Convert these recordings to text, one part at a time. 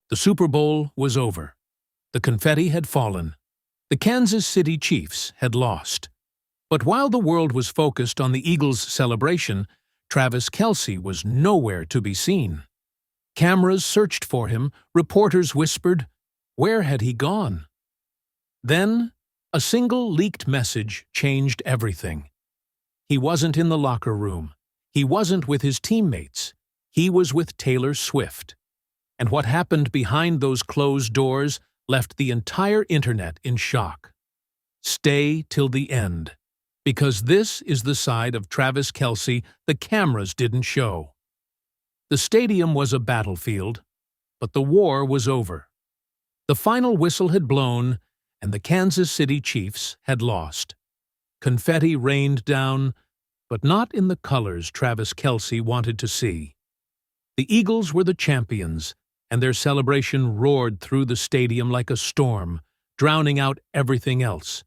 The Super Bowl was over. The confetti had fallen. The Kansas City Chiefs had lost. But while the world was focused on the Eagles' celebration, Travis Kelce was nowhere to be seen. Cameras searched for him, reporters whispered, where had he gone? Then, a single leaked message changed everything. He wasn't in the locker room. He wasn't with his teammates. He was with Taylor Swift. And what happened behind those closed doors left the entire internet in shock. Stay till the end, because this is the side of Travis Kelce the cameras didn't show. The stadium was a battlefield, but the war was over. The final whistle had blown, and the Kansas City Chiefs had lost. Confetti rained down, but not in the colors Travis Kelce wanted to see. The Eagles were the champions, and their celebration roared through the stadium like a storm, drowning out everything else.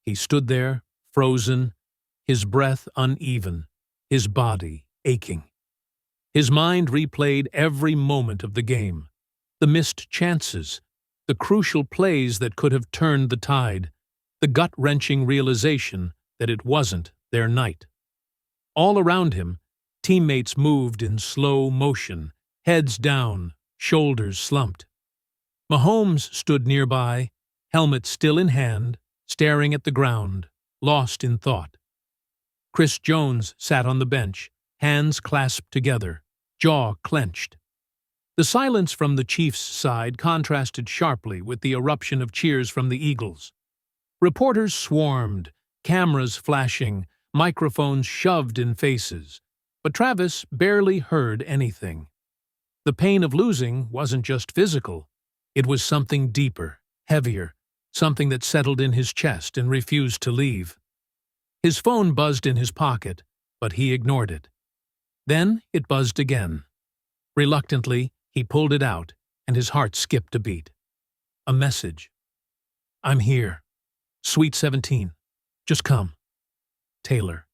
He stood there, frozen, his breath uneven, his body aching. His mind replayed every moment of the game, the missed chances, the crucial plays that could have turned the tide, the gut-wrenching realization that it wasn't their night. All around him, teammates moved in slow motion, heads down, shoulders slumped. Mahomes stood nearby, helmet still in hand, staring at the ground, lost in thought. Chris Jones sat on the bench, hands clasped together, jaw clenched. The silence from the Chiefs' side contrasted sharply with the eruption of cheers from the Eagles. Reporters swarmed, cameras flashing, microphones shoved in faces, but Travis barely heard anything. The pain of losing wasn't just physical. It was something deeper, heavier, something that settled in his chest and refused to leave. His phone buzzed in his pocket, but he ignored it. Then it buzzed again. Reluctantly, he pulled it out, and his heart skipped a beat. A message. I'm here. Sweet 17. Just come. Taylor.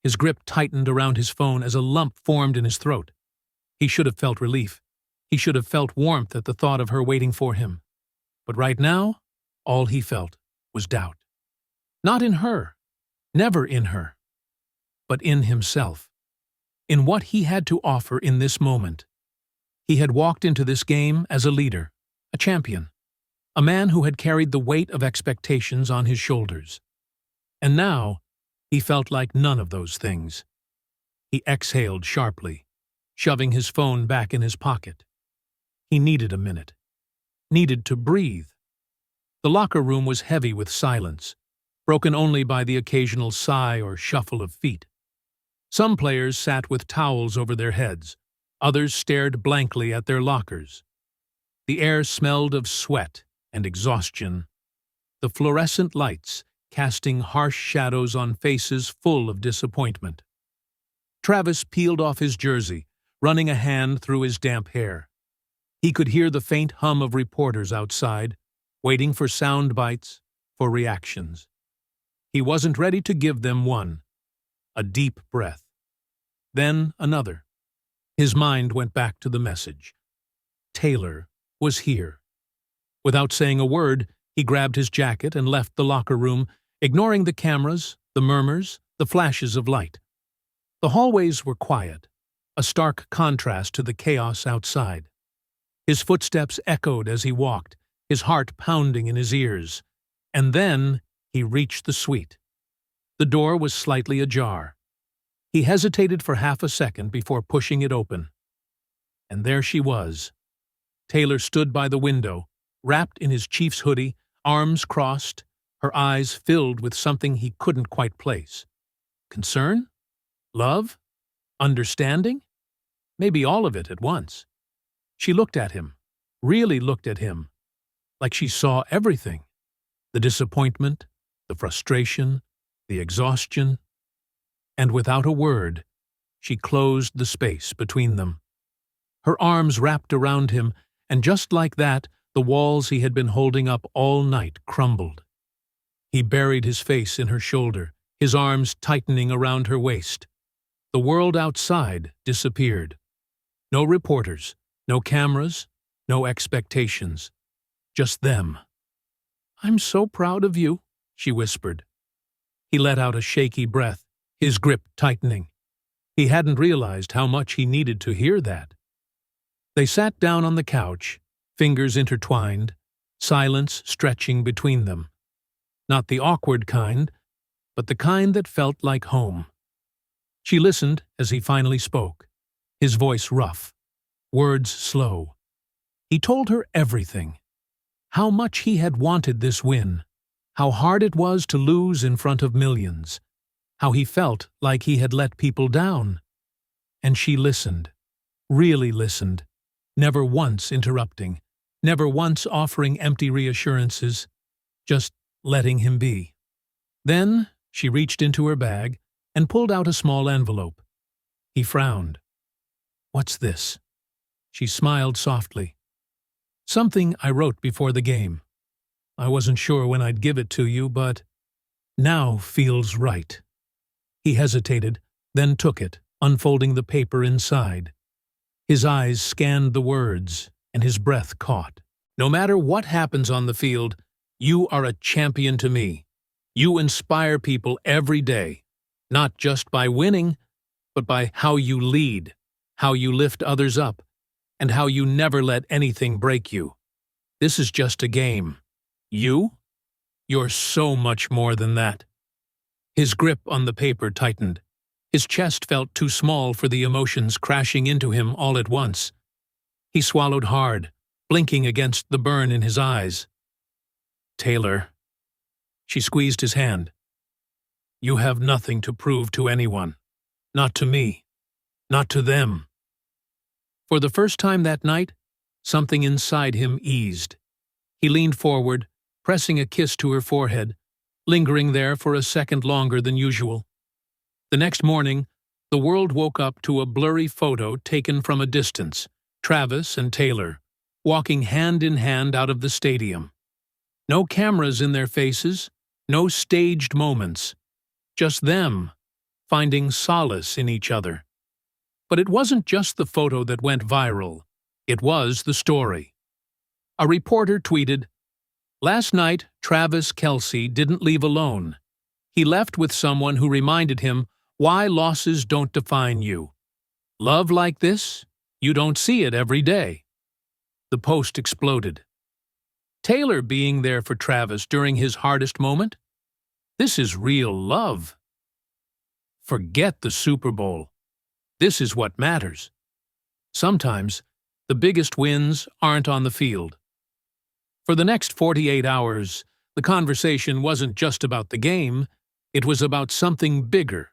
His grip tightened around his phone as a lump formed in his throat. He should have felt relief. He should have felt warmth at the thought of her waiting for him. But right now, all he felt was doubt. Not in her. Never in her. But in himself. In what he had to offer in this moment. He had walked into this game as a leader, a champion, a man who had carried the weight of expectations on his shoulders. And now, he felt like none of those things. He exhaled sharply, shoving his phone back in his pocket. He needed a minute. Needed to breathe. The locker room was heavy with silence, broken only by the occasional sigh or shuffle of feet. Some players sat with towels over their heads. Others stared blankly at their lockers. The air smelled of sweat and exhaustion. The fluorescent lights casting harsh shadows on faces full of disappointment. Travis peeled off his jersey, running a hand through his damp hair. He could hear the faint hum of reporters outside, waiting for sound bites, for reactions. He wasn't ready to give them one. A deep breath. Then another. His mind went back to the message. Taylor was here. Without saying a word, he grabbed his jacket and left the locker room, ignoring the cameras, the murmurs, the flashes of light. The hallways were quiet, a stark contrast to the chaos outside. His footsteps echoed as he walked, his heart pounding in his ears. And then he reached the suite. The door was slightly ajar. He hesitated for half a second before pushing it open. And there she was. Taylor stood by the window, wrapped in his Chiefs hoodie, arms crossed, her eyes filled with something he couldn't quite place. Concern? Love? Understanding? Maybe all of it at once. She looked at him, really looked at him, like she saw everything. The disappointment, the frustration, the exhaustion. And without a word, she closed the space between them. Her arms wrapped around him, and just like that, the walls he had been holding up all night crumbled. He buried his face in her shoulder, his arms tightening around her waist. The world outside disappeared. No reporters, no cameras, no expectations. Just them. "I'm so proud of you," she whispered. He let out a shaky breath, his grip tightening. He hadn't realized how much he needed to hear that. They sat down on the couch, fingers intertwined, silence stretching between them. Not the awkward kind, but the kind that felt like home. She listened as he finally spoke, his voice rough, words slow. He told her everything. How much he had wanted this win, how hard it was to lose in front of millions, how he felt like he had let people down. And she listened, really listened, never once interrupting, never once offering empty reassurances, just letting him be. Then she reached into her bag and pulled out a small envelope. He frowned. "What's this?" She smiled softly. "Something I wrote before the game. I wasn't sure when I'd give it to you, but now feels right." He hesitated, then took it, unfolding the paper inside. His eyes scanned the words, and his breath caught. "No matter what happens on the field, you are a champion to me. You inspire people every day, not just by winning, but by how you lead, how you lift others up, and how you never let anything break you. This is just a game. You're so much more than that." His grip on the paper tightened. His chest felt too small for the emotions crashing into him all at once. He swallowed hard, blinking against the burn in his eyes. "Taylor." She squeezed his hand. "You have nothing to prove to anyone. Not to me. Not to them." For the first time that night, something inside him eased. He leaned forward, pressing a kiss to her forehead, lingering there for a second longer than usual. The next morning, the world woke up to a blurry photo taken from a distance, Travis and Taylor, walking hand in hand out of the stadium. No cameras in their faces, no staged moments. Just them, finding solace in each other. But it wasn't just the photo that went viral. It was the story. A reporter tweeted, "Last night, Travis Kelce didn't leave alone. He left with someone who reminded him why losses don't define you. Love like this? You don't see it every day." The post exploded. Taylor being there for Travis during his hardest moment? This is real love. Forget the Super Bowl. This is what matters. Sometimes, the biggest wins aren't on the field. For the next 48 hours, the conversation wasn't just about the game, it was about something bigger.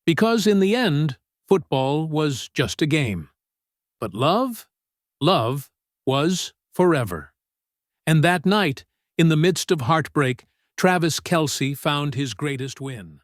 Because in the end, football was just a game. But love was forever. And that night, in the midst of heartbreak, Travis Kelce found his greatest win.